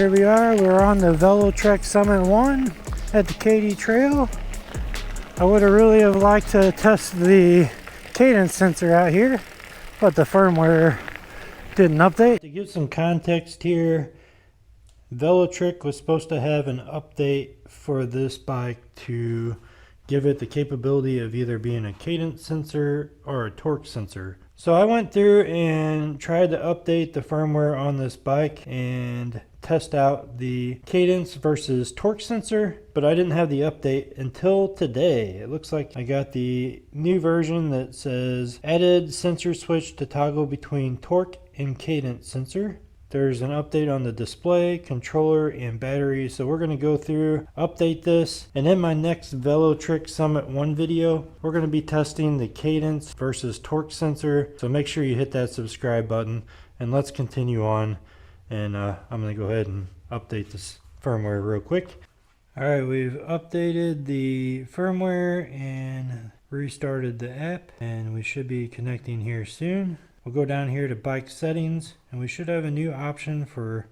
here we are. We're on the Velotric Summit 1 at the Katy Trail. I would have really liked to test the cadence sensor out here, but the firmware didn't update. To give some context here, Velotric was supposed to have an update for this bike to give it the capability of either being a cadence sensor or a torque sensor. So I went through and tried to update the firmware on this bike and test out the cadence versus torque sensor, but I didn't have the update until today. It looks like I got the new version that says added sensor switch to toggle between torque and cadence sensor. There's an update on the display, controller, and battery. So we're going to go through, update this, and in my next Velotric Summit 1 video, we're going to be testing the cadence versus torque sensor. So make sure you hit that subscribe button, and let's continue on. And I'm going to go ahead and update this firmware real quick. Alright, we've updated the firmware and restarted the app, and we should be connecting here soon. We'll go down here to bike settings, and we should have a new option for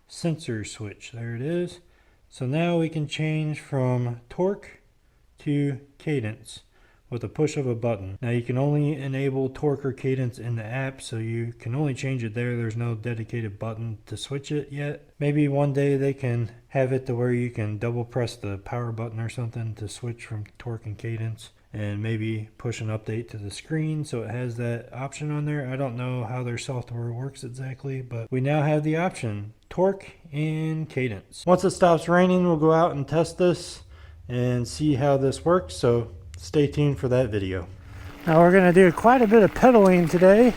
sensor switch. There it is. So now we can change from torque to cadence with a push of a button. Now you can only enable torque or cadence in the app, so you can only change it there. There's no dedicated button to switch it yet. Maybe one day they can have it to where you can double press the power button or something to switch from torque and cadence, and maybe push an update to the screen so it has that option on there. I don't know how their software works exactly, but we now have the option torque and cadence. Once it stops raining, we'll go out and test this and see how this works, so stay tuned for that video. Now we're going to do quite a bit of pedaling today.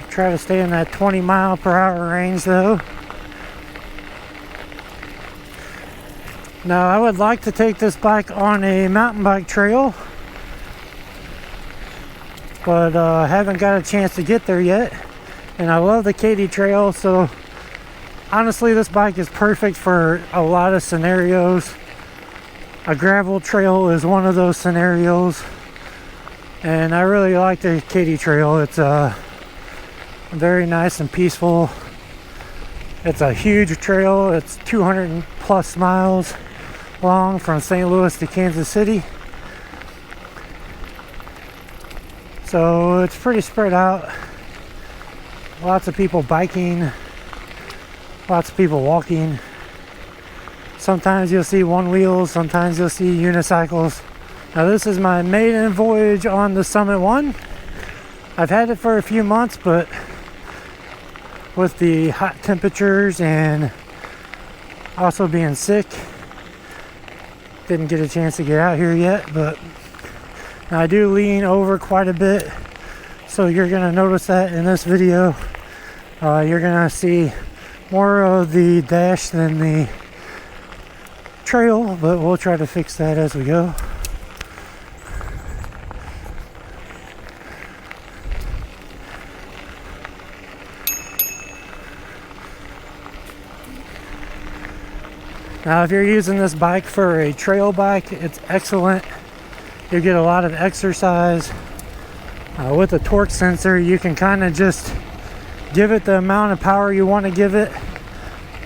Try to stay in that 20 mile per hour range though. Now I would like to take this bike on a mountain bike trail, but haven't got a chance to get there yet. And I love the Katy Trail, so honestly this bike is perfect for a lot of scenarios. A gravel trail is one of those scenarios, and I really like the Katy Trail. It's very nice and peaceful. It's a huge trail. It's 200 plus miles long from St. Louis to Kansas City, so it's pretty spread out. Lots of people biking, lots of people walking. Sometimes you'll see one wheels, sometimes you'll see unicycles. Now this is my maiden voyage on the Summit 1. I've had it for a few months, but with the hot temperatures and also being sick, didn't get a chance to get out here yet. But I do lean over quite a bit, so you're going to notice that in this video. You're going to see more of the dash than the trail, but we'll try to fix that as we go. Now if you're using this bike for a trail bike, it's excellent. You get a lot of exercise. With the torque sensor, you can kind of just give it the amount of power you want to give it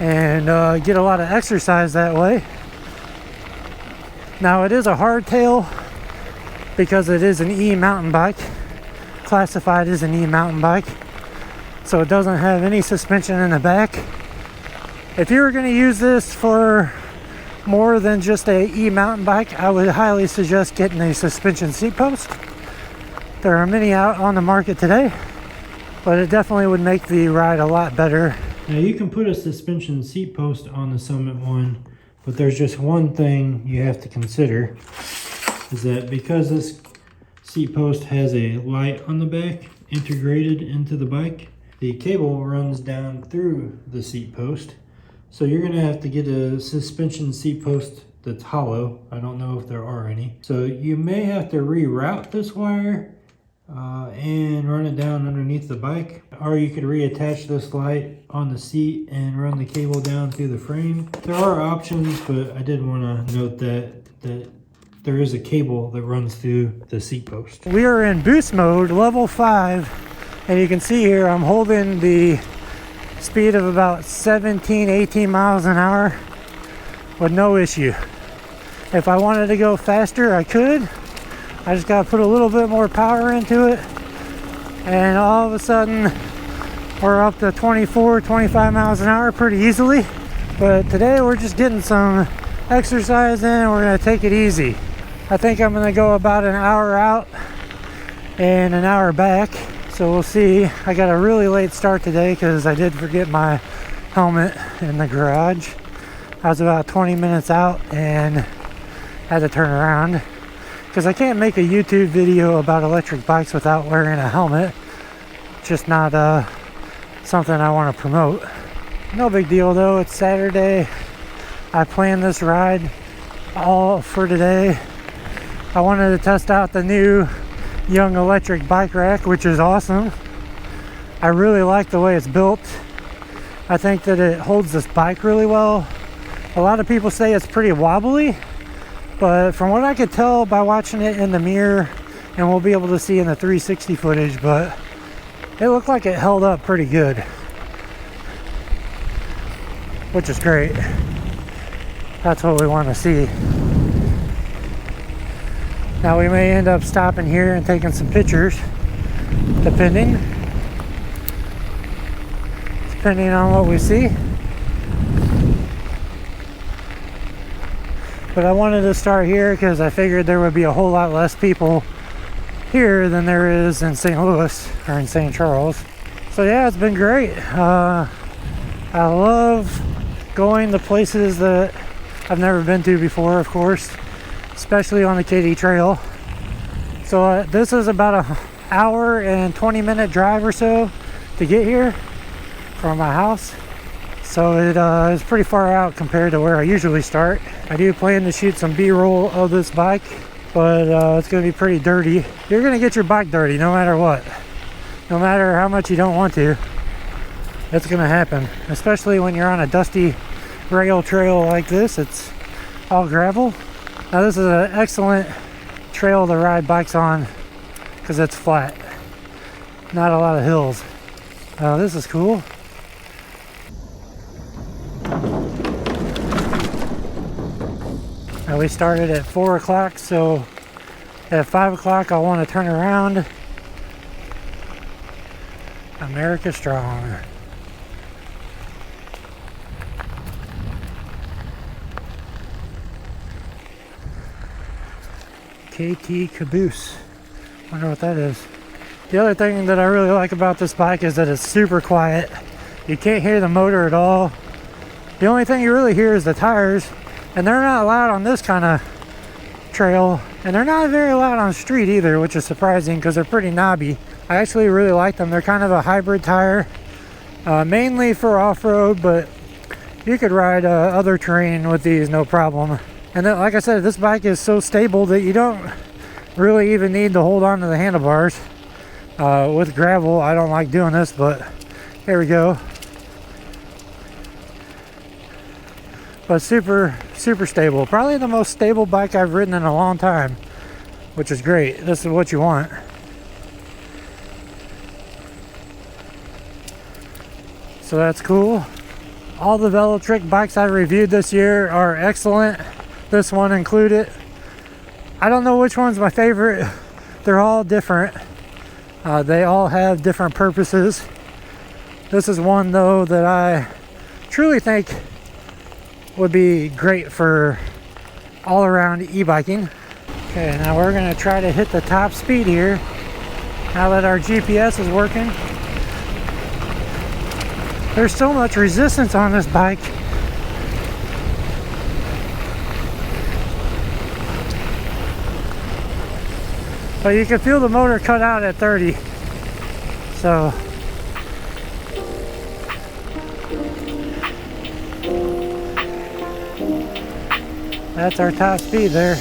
and get a lot of exercise that way. Now it is a hardtail because it is an e-mountain bike, classified as an e-mountain bike, so it doesn't have any suspension in the back. If you were going to use this for more than just a e-mountain bike, I would highly suggest getting a suspension seat post. There are many out on the market today, but it definitely would make the ride a lot better. Now you can put a suspension seat post on the Summit 1, but there's just one thing you have to consider, is that because this seat post has a light on the back integrated into the bike, the cable runs down through the seat post. So you're going to have to get a suspension seat post that's hollow. I don't know if there are any. So you may have to reroute this wire and run it down underneath the bike. Or you could reattach this light on the seat and run the cable down through the frame. There are options, but I did want to note that there is a cable that runs through the seat post. We are in boost mode, level 5, and you can see here I'm holding the speed of about 17-18 miles an hour with no issue. If I wanted to go faster, I could. I just got to put a little bit more power into it, and all of a sudden we're up to 24-25 miles an hour pretty easily. But today we're just getting some exercise in. We're going to take it easy. I think I'm going to go about an hour out and an hour back, so we'll see. I got a really late start today because I did forget my helmet in the garage. I was about 20 minutes out and had to turn around because I can't make a YouTube video about electric bikes without wearing a helmet. Just not something I want to promote. No big deal though. It's Saturday. I planned this ride all for today. I wanted to test out the new Young electric bike rack, which is awesome. I really like the way it's built. I think that it holds this bike really well. A lot of people say it's pretty wobbly, but from what I could tell by watching it in the mirror, and we'll be able to see in the 360 footage, but it looked like it held up pretty good, which is great. That's what we want to see. Now we may end up stopping here and taking some pictures, depending on what we see. But I wanted to start here because I figured there would be a whole lot less people here than there is in St. Louis or in St. Charles. So yeah, it's been great. I love going to places that I've never been to before, of course, especially on the KD Trail. So this is about an hour and 20-minute drive or so to get here from my house. So it is pretty far out compared to where I usually start. I do plan to shoot some B-roll of this bike, but it's going to be pretty dirty. You're going to get your bike dirty no matter what. No matter how much you don't want to. It's going to happen, especially when you're on a dusty rail trail like this. It's all gravel. Now this is an excellent trail to ride bikes on because it's flat. Not a lot of hills. This is cool. Now we started at 4 o'clock, so at 5 o'clock I want to turn around. America strong. KT Caboose. Wonder what that is. The other thing that I really like about this bike is that it's super quiet. You can't hear the motor at all. The only thing you really hear is the tires, and they're not loud on this kind of trail, and they're not very loud on the street either, which is surprising because they're pretty knobby. I actually really like them. They're kind of a hybrid tire, mainly for off-road, but you could ride other terrain with these no problem. And then, like I said, this bike is so stable that you don't really even need to hold on to the handlebars. With gravel, I don't like doing this, but there we go. But super stable. Probably the most stable bike I've ridden in a long time, which is great. This is what you want. So that's cool. All the Velotric bikes I reviewed this year are excellent. This one included. I don't know which one's my favorite. They're all different. They all have different purposes. This is one though that I truly think would be great for all around e-biking. Okay, now we're gonna try to hit the top speed here now that our GPS is working. There's so much resistance on this bike. But you can feel the motor cut out at 30. So that's our top speed there.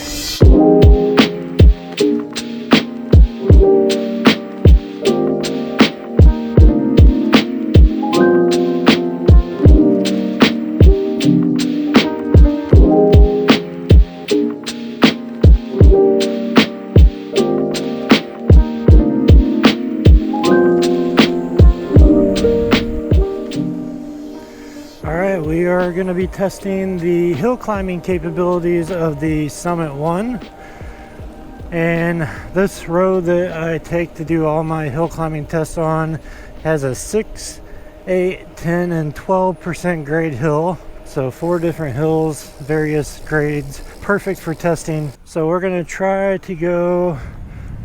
We are going to be testing the hill climbing capabilities of the Summit 1. And this road that I take to do all my hill climbing tests on has a 6, 8, 10, and 12% grade hill. So 4 different hills, various grades, perfect for testing. So we're going to try to go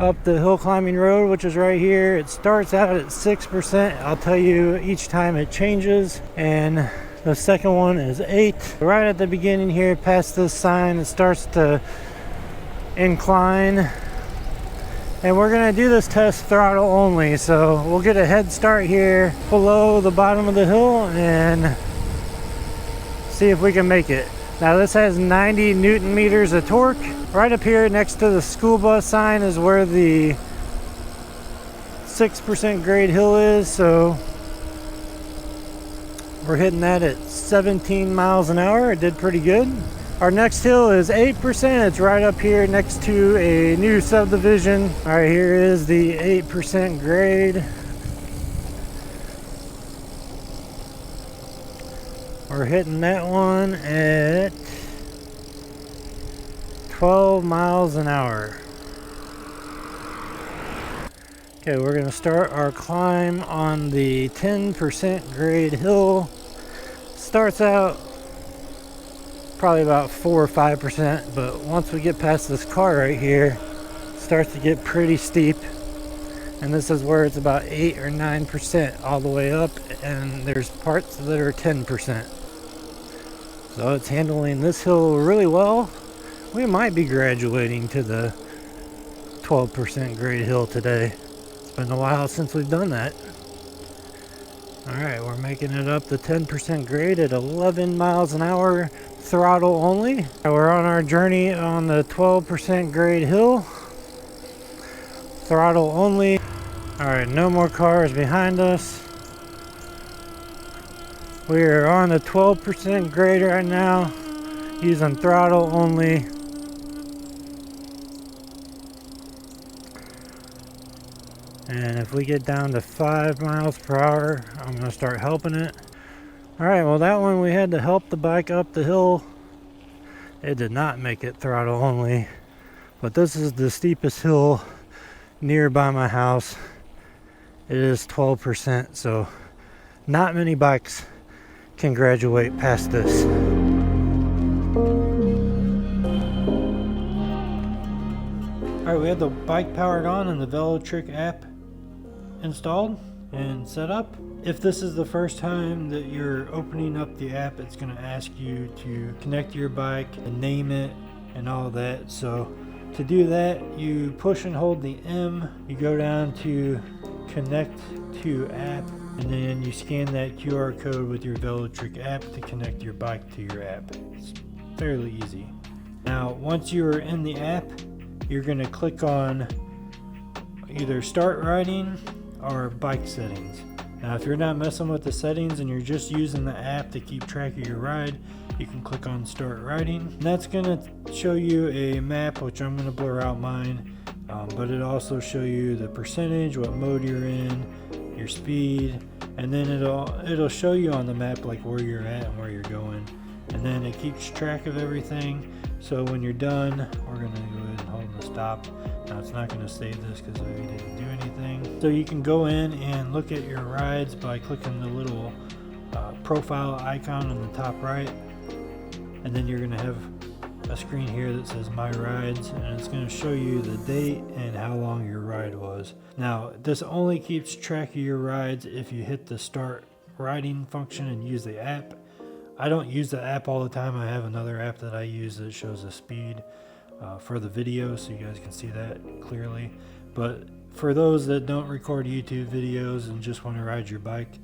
up the hill climbing road, which is right here. It starts out at 6%. I'll tell you each time it changes. And the second one is 8. Right at the beginning here, past this sign, it starts to incline. And we're gonna do this test throttle only. So we'll get a head start here below the bottom of the hill and see if we can make it. Now this has 90 Newton meters of torque. Right up here next to the school bus sign is where the 6% grade hill is. So we're hitting that at 17 miles an hour. It did pretty good. Our next hill is 8%. It's right up here next to a new subdivision. All right, here is the 8% grade. We're hitting that one at 12 miles an hour. Okay, we're gonna start our climb on the 10% grade hill. Starts out probably about 4 or 5%, but once we get past this car right here, it starts to get pretty steep. And this is where it's about 8 or 9% all the way up, and there's parts that are 10%. So it's handling this hill really well. We might be graduating to the 12% grade hill today. It's been a while since we've done that. Alright, we're making it up the 10% grade at 11 miles an hour, throttle only. We're on our journey on the 12% grade hill, throttle only. Alright, no more cars behind us. We are on the 12% grade right now, using throttle only. And if we get down to 5 miles per hour, I'm going to start helping it. Alright, well that one we had to help the bike up the hill. It did not make it throttle only. But this is the steepest hill nearby my house. It is 12%, so not many bikes can graduate past this. Alright, we have the bike powered on and the Velotric app installed and set up. If this is the first time that you're opening up the app, it's going to ask you to connect your bike and name it and all that. So to do that, you push and hold the M, you go down to connect to app, and then you scan that QR code with your Velotric app to connect your bike to your app. It's fairly easy. Now once you're in the app, you're going to click on either start riding or bike settings. Now if you're not messing with the settings and you're just using the app to keep track of your ride, you can click on start riding. And that's going to show you a map, which I'm going to blur out mine, but it also show you the percentage, what mode you're in, your speed, and then it'll show you on the map like where you're at and where you're going. And then it keeps track of everything. So when you're done, we're going to go ahead and hold the stop. Now it's not going to save this because we didn't do anything. So you can go in and look at your rides by clicking the little profile icon on the top right. And then you're going to have a screen here that says My Rides, and it's going to show you the date and how long your ride was. Now this only keeps track of your rides if you hit the start riding function and use the app. I don't use the app all the time. I have another app that I use that shows the speed for the video, so you guys can see that clearly. But for those that don't record YouTube videos and just want to ride your bike,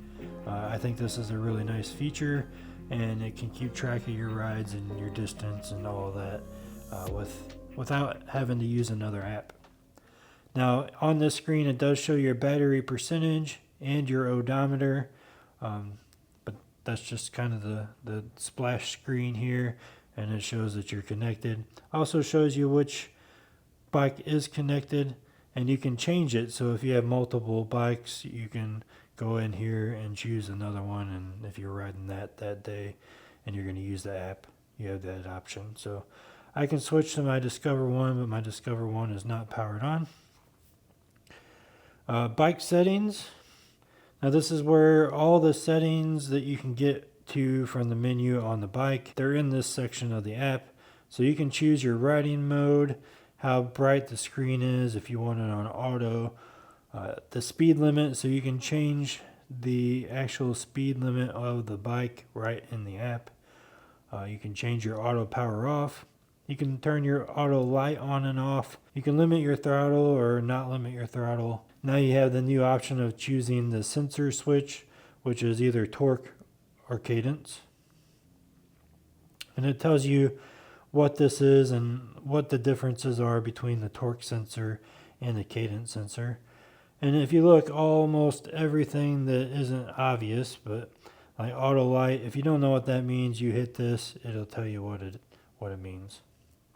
I think this is a really nice feature, and it can keep track of your rides and your distance and all of that without having to use another app. Now on this screen it does show your battery percentage and your odometer, but that's just kind of the splash screen here, and it shows that you're connected. Also shows you which bike is connected, and you can change it. So if you have multiple bikes, you can go in here and choose another one, and if you're riding that day and you're going to use the app, you have that option. So I can switch to my Discover 1, but my Discover 1 is not powered on. Bike settings. Now this is where all the settings that you can get to from the menu on the bike, they're in this section of the app. So you can choose your riding mode, how bright the screen is if you want it on auto, the speed limit, so you can change the actual speed limit of the bike right in the app. You can change your auto power off. You can turn your auto light on and off. You can limit your throttle or not limit your throttle. Now you have the new option of choosing the sensor switch, which is either torque or cadence. And it tells you what this is and what the differences are between the torque sensor and the cadence sensor. And if you look, almost everything that isn't obvious, but like auto light, if you don't know what that means, you hit this, it'll tell you what it means.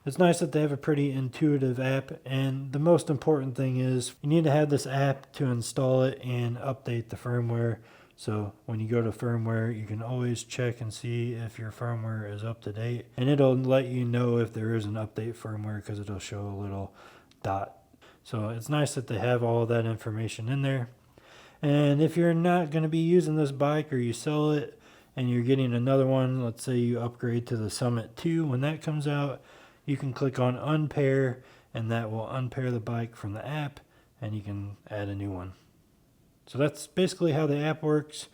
It's nice that they have a pretty intuitive app, and the most important thing is you need to have this app to install it and update the firmware. So when you go to firmware, you can always check and see if your firmware is up to date, and it'll let you know if there is an update firmware because it'll show a little dot. So it's nice that they have all that information in there. And if you're not going to be using this bike, or you sell it and you're getting another one, let's say you upgrade to the Summit 2, when that comes out, you can click on unpair, and that will unpair the bike from the app, and you can add a new one. So that's basically how the app works.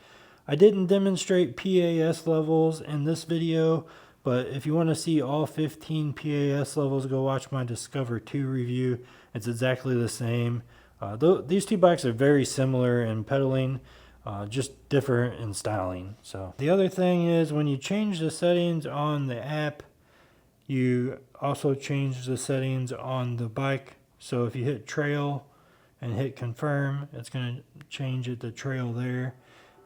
I didn't demonstrate PAS levels in this video, but if you want to see all 15 PAS levels, go watch my Discover 2 review. It's exactly the same. These two bikes are very similar in pedaling, just different in styling. So the other thing is, when you change the settings on the app, you also change the settings on the bike. So if you hit trail and hit confirm, it's going to change it to trail there.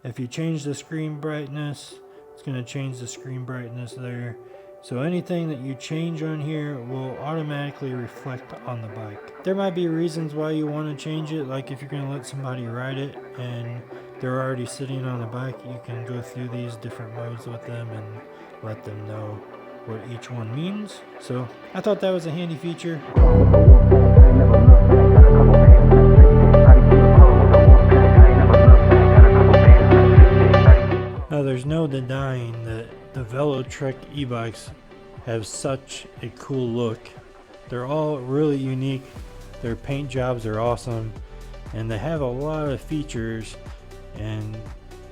If you change the screen brightness, it's going to change the screen brightness there. So anything that you change on here will automatically reflect on the bike. There might be reasons why you want to change it, like if you're going to let somebody ride it and they're already sitting on the bike, you can go through these different modes with them and let them know what each one means. So I thought that was a handy feature. Now there's no denying that the Velotric e-bikes have such a cool look. They're all really unique. Their paint jobs are awesome, and they have a lot of features, and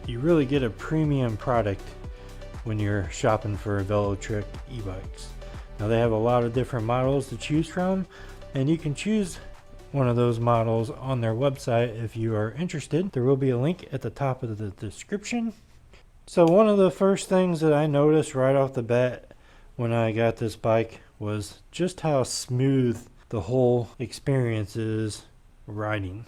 you really get a premium product when you're shopping for Velotric e-bikes. Now they have a lot of different models to choose from, and you can choose one of those models on their website if you are interested. There will be a link at the top of the description. So one of the first things that I noticed right off the bat when I got this bike was just how smooth the whole experience is riding.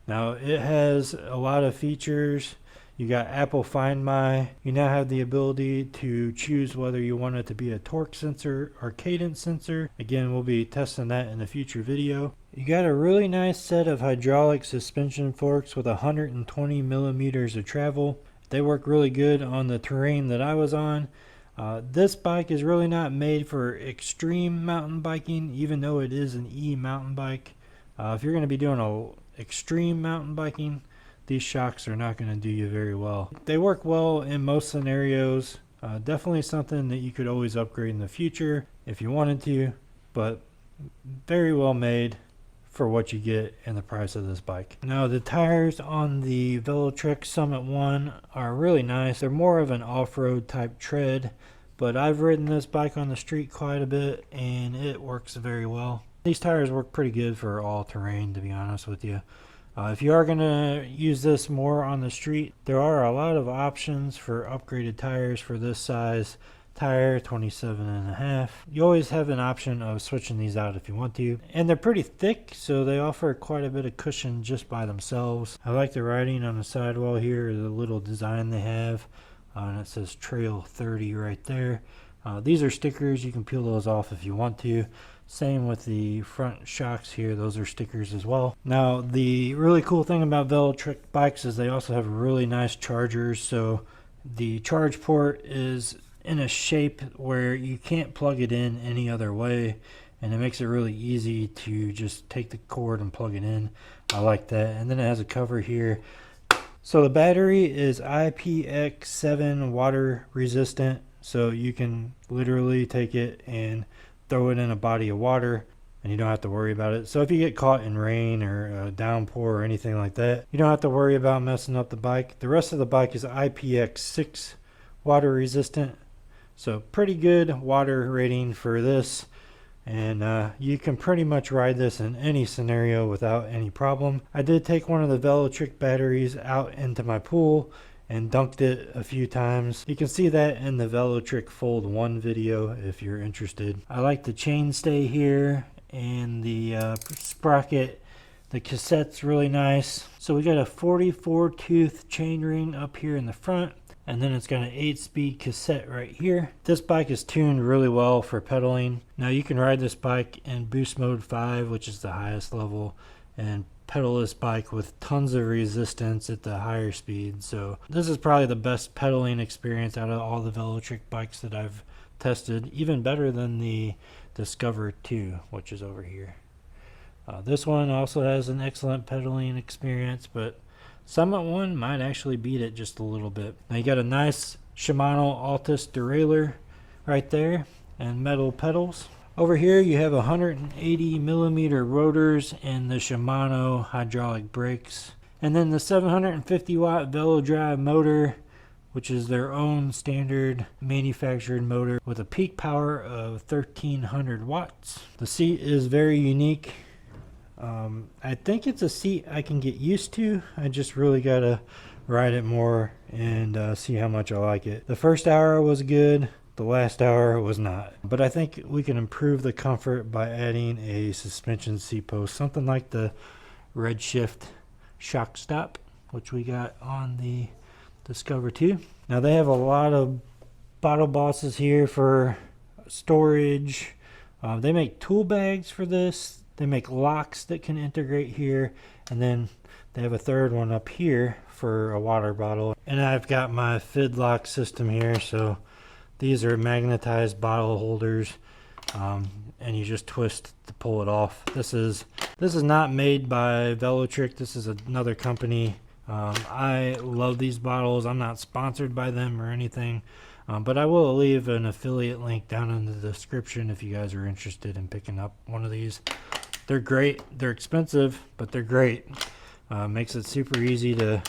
Now it has a lot of features. You got Apple Find My. You now have the ability to choose whether you want it to be a torque sensor or cadence sensor. Again, we'll be testing that in a future video. You got a really nice set of hydraulic suspension forks with 120 millimeters of travel. They work really good on the terrain that I was on. This bike is really not made for extreme mountain biking, even though it is an e-mountain bike. If you're going to be doing extreme mountain biking, these shocks are not going to do you very well. They work well in most scenarios. Definitely something that you could always upgrade in the future if you wanted to, but very well made for what you get and the price of this bike. Now the tires on the Velotric Summit 1 are really nice. They're more of an off-road type tread, but I've ridden this bike on the street quite a bit and it works very well. These tires work pretty good for all terrain, to be honest with you. If you are going to use this more on the street, there are a lot of options for upgraded tires for this size tire, 27.5. You always have an option of switching these out if you want to, and they're pretty thick, so they offer quite a bit of cushion just by themselves. I like the writing on the sidewall here, the little design they have, and it says Trail 30 right there. These are stickers. You can peel those off if you want to. Same with the front shocks here, those are stickers as well. Now the really cool thing about Velotric bikes is they also have really nice chargers. So the charge port is in a shape where you can't plug it in any other way, and it makes it really easy to just take the cord and plug it in. I like that. And then it has a cover here. So the battery is IPX7 water resistant, so you can literally take it and throw it in a body of water and you don't have to worry about it. So if you get caught in rain or a downpour or anything like that, you don't have to worry about messing up the bike. The rest of the bike is IPX6 water resistant, so pretty good water rating for this. And you can pretty much ride this in any scenario without any problem. I did take one of the Velotric batteries out into my pool and dunked it a few times. You can see that in the Velotric Fold 1 video if you're interested. I like the chainstay here and the sprocket. The cassette's really nice. So we got a 44 tooth chain ring up here in the front, and then it's got an 8-speed cassette right here. This bike is tuned really well for pedaling. Now you can ride this bike in boost mode 5, which is the highest level, and pedal this bike with tons of resistance at the higher speed. So this is probably the best pedaling experience out of all the Velotric bikes that I've tested, even better than the Discover 2, which is over here. This one also has an excellent pedaling experience, but Summit 1 might actually beat it just a little bit. Now you got a nice Shimano Altus derailleur right there and metal pedals. Over here you have 180 millimeter rotors and the Shimano hydraulic brakes. And then the 750 watt Velodrive motor, which is their own standard manufactured motor with a peak power of 1300 watts. The seat is very unique. I think it's a seat I can get used to. I just really gotta ride it more and see how much I like it. The first hour was good. The last hour was not. But I think we can improve the comfort by adding a suspension seat post, something like the Redshift shock stop, which we got on the Discover 2. Now they have a lot of bottle bosses here for storage. They make tool bags for this. They make locks that can integrate here, and then they have a third one up here for a water bottle. And I've got my Fid lock system here, so these are magnetized bottle holders, and you just twist to pull it off. This is not made by Velotric. This is another company. I love these bottles. I'm not sponsored by them or anything, but I will leave an affiliate link down in the description if you guys are interested in picking up one of these. They're great. They're expensive, but they're great. Makes it super easy to,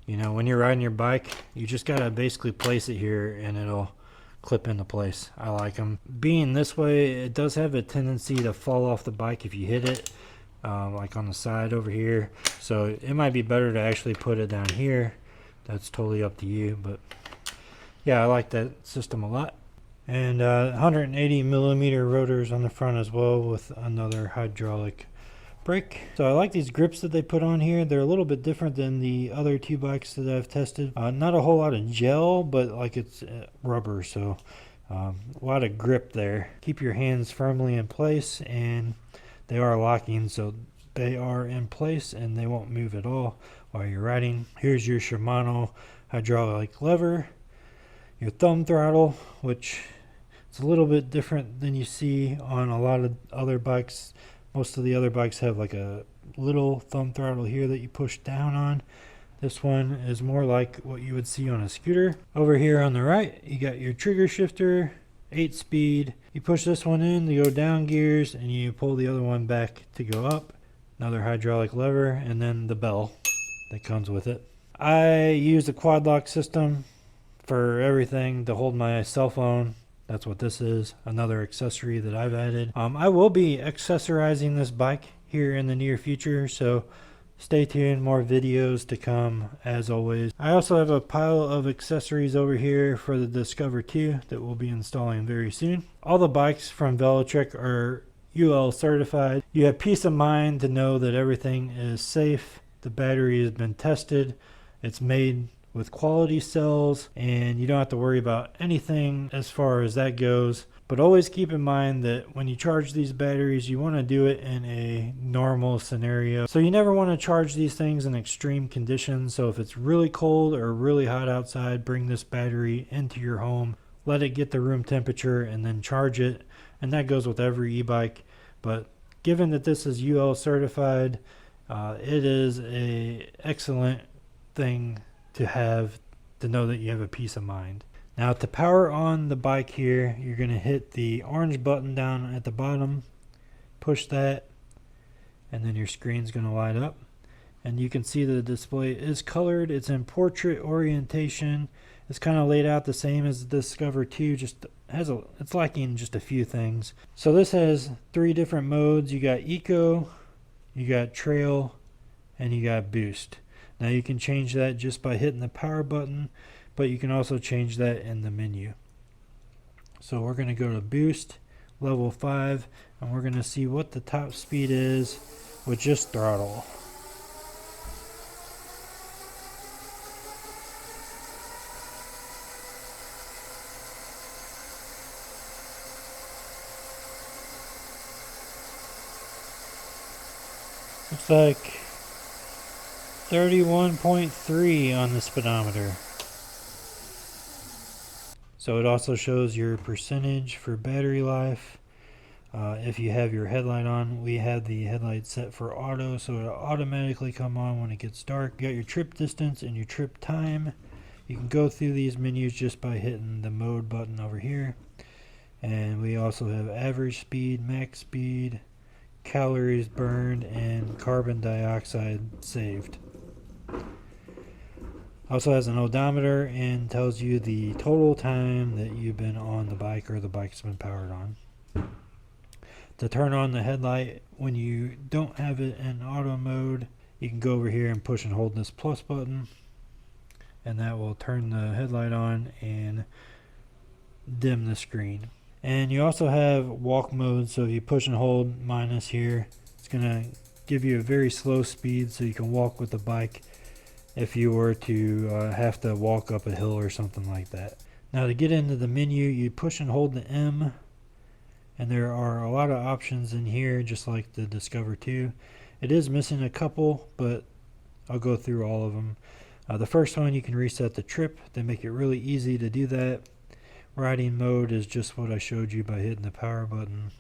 when you're riding your bike, you just gotta basically place it here and it'll clip into place. I like them. Being this way, it does have a tendency to fall off the bike if you hit it, like on the side over here. So it might be better to actually put it down here. That's totally up to you, but yeah, I like that system a lot. And 180 millimeter rotors on the front as well with another hydraulic brake. So I like these grips that they put on here. They're a little bit different than the other two bikes that I've tested. Not a whole lot of gel, but like it's rubber, so a lot of grip there. Keep your hands firmly in place, and they are locking, so they are in place and they won't move at all while you're riding. Here's your Shimano hydraulic lever, your thumb throttle, which it's a little bit different than you see on a lot of other bikes. Most of the other bikes have like a little thumb throttle here that you push down on. This one is more like what you would see on a scooter. Over here on the right, you got your trigger shifter, 8-speed. You push this one in to go down gears, and you pull the other one back to go up. Another hydraulic lever, and then the bell that comes with it. I use the quad lock system for everything to hold my cell phone. That's what this is, another accessory that I've added. I will be accessorizing this bike here in the near future, so stay tuned, more videos to come as always. I also have a pile of accessories over here for the Discover 2 that we'll be installing very soon. All the bikes from Velotric are UL certified. You have peace of mind to know that everything is safe. The battery has been tested. It's made with quality cells, and you don't have to worry about anything as far as that goes. But always keep in mind that when you charge these batteries, you want to do it in a normal scenario. So you never want to charge these things in extreme conditions. So if it's really cold or really hot outside, bring this battery into your home, let it get the room temperature, and then charge it. And that goes with every e-bike. But given that this is UL certified, it is a excellent thing to have, to know that you have a peace of mind. Now to power on the bike here, you're going to hit the orange button down at the bottom, push that, and then your screen's going to light up. And you can see the display is colored. It's in portrait orientation. It's kind of laid out the same as the Discover 2, just has it's lacking just a few things. So this has 3 different modes. You got Eco, you got Trail, and you got Boost. Now you can change that just by hitting the power button, but you can also change that in the menu. So we're going to go to Boost, level 5, and we're going to see what the top speed is with just throttle. Looks like 31.3 on the speedometer. So it also shows your percentage for battery life. If you have your headlight on, we have the headlight set for auto, so it'll automatically come on when it gets dark. You got your trip distance and your trip time. You can go through these menus just by hitting the mode button over here. And we also have average speed, max speed, calories burned, and carbon dioxide saved. Also has an odometer and tells you the total time that you've been on the bike or the bike's been powered on. To turn on the headlight when you don't have it in auto mode, you can go over here and push and hold this plus button, and that will turn the headlight on and dim the screen. And you also have walk mode, so if you push and hold minus here, it's going to give you a very slow speed so you can walk with the bike if you were to have to walk up a hill or something like that. Now to get into the menu, you push and hold the M, and there are a lot of options in here just like the Discover 2. It is missing a couple, but I'll go through all of them. The first one, you can reset the trip. They make it really easy to do that. Riding mode is just what I showed you by hitting the power button.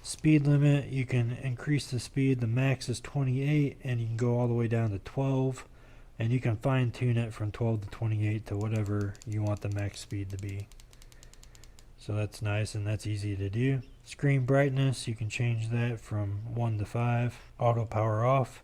Speed limit, you can increase the speed. The max is 28, and you can go all the way down to 12. And you can fine tune it from 12 to 28 to whatever you want the max speed to be. So that's nice and that's easy to do. Screen brightness, you can change that from 1 to 5. Auto power off,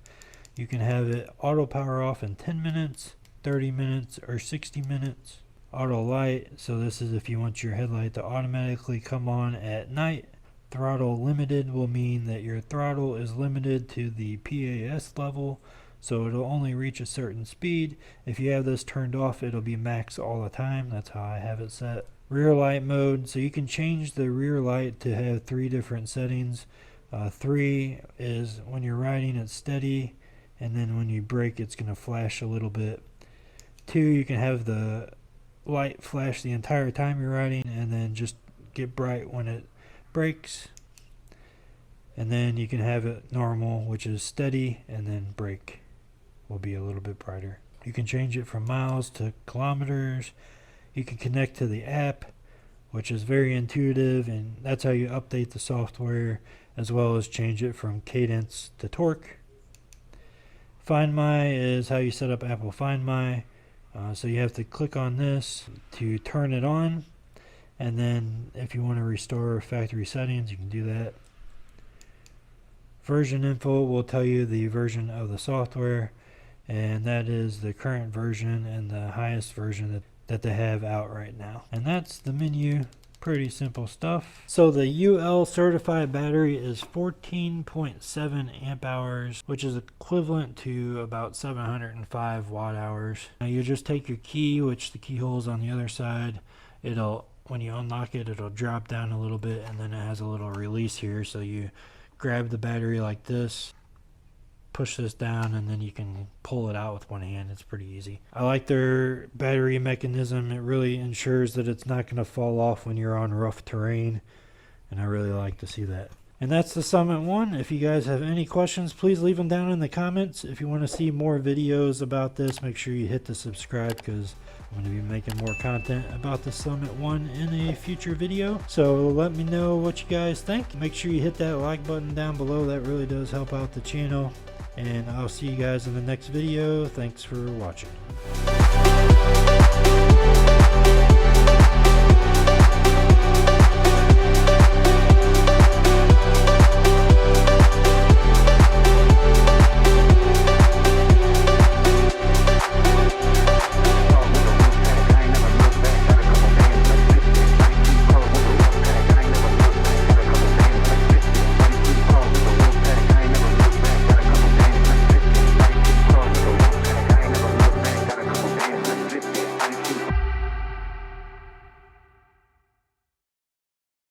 you can have it auto power off in 10 minutes, 30 minutes, or 60 minutes. Auto light, so this is if you want your headlight to automatically come on at night. Throttle limited will mean that your throttle is limited to the PAS level, so it'll only reach a certain speed. If you have this turned off, it'll be max all the time. That's how I have it set. Rear light mode, so you can change the rear light to have 3 different settings. 3 is when you're riding, it's steady, and then when you brake, it's going to flash a little bit. 2, you can have the light flash the entire time you're riding, and then just get bright when it brakes. And then you can have it normal, which is steady, and then brake will be a little bit brighter. You can change it from miles to kilometers. You can connect to the app, which is very intuitive, and that's how you update the software, as well as change it from cadence to torque. Find My is how you set up Apple Find My. So you have to click on this to turn it on, and then if you want to restore factory settings, you can do that. Version info will tell you the version of the software, and that is the current version and the highest version that they have out right now. And that's the menu. Pretty simple stuff. So the UL certified battery is 14.7 amp hours, which is equivalent to about 705 watt hours. Now you just take your key, which the keyhole is on the other side. When you unlock it, it'll drop down a little bit, and then it has a little release here. So you grab the battery like this, push this down and then you can pull it out with one hand. It's pretty easy. I like their battery mechanism. It really ensures that it's not going to fall off when you're on rough terrain, and I really like to see that. And that's the Summit 1. If you guys have any questions, please leave them down in the comments. If you want to see more videos about this, make sure you hit the subscribe, because I'm going to be making more content about the Summit 1 in a future video. So let me know what you guys think. Make sure you hit that like button down below. That really does help out the channel. And I'll see you guys in the next video. Thanks for watching.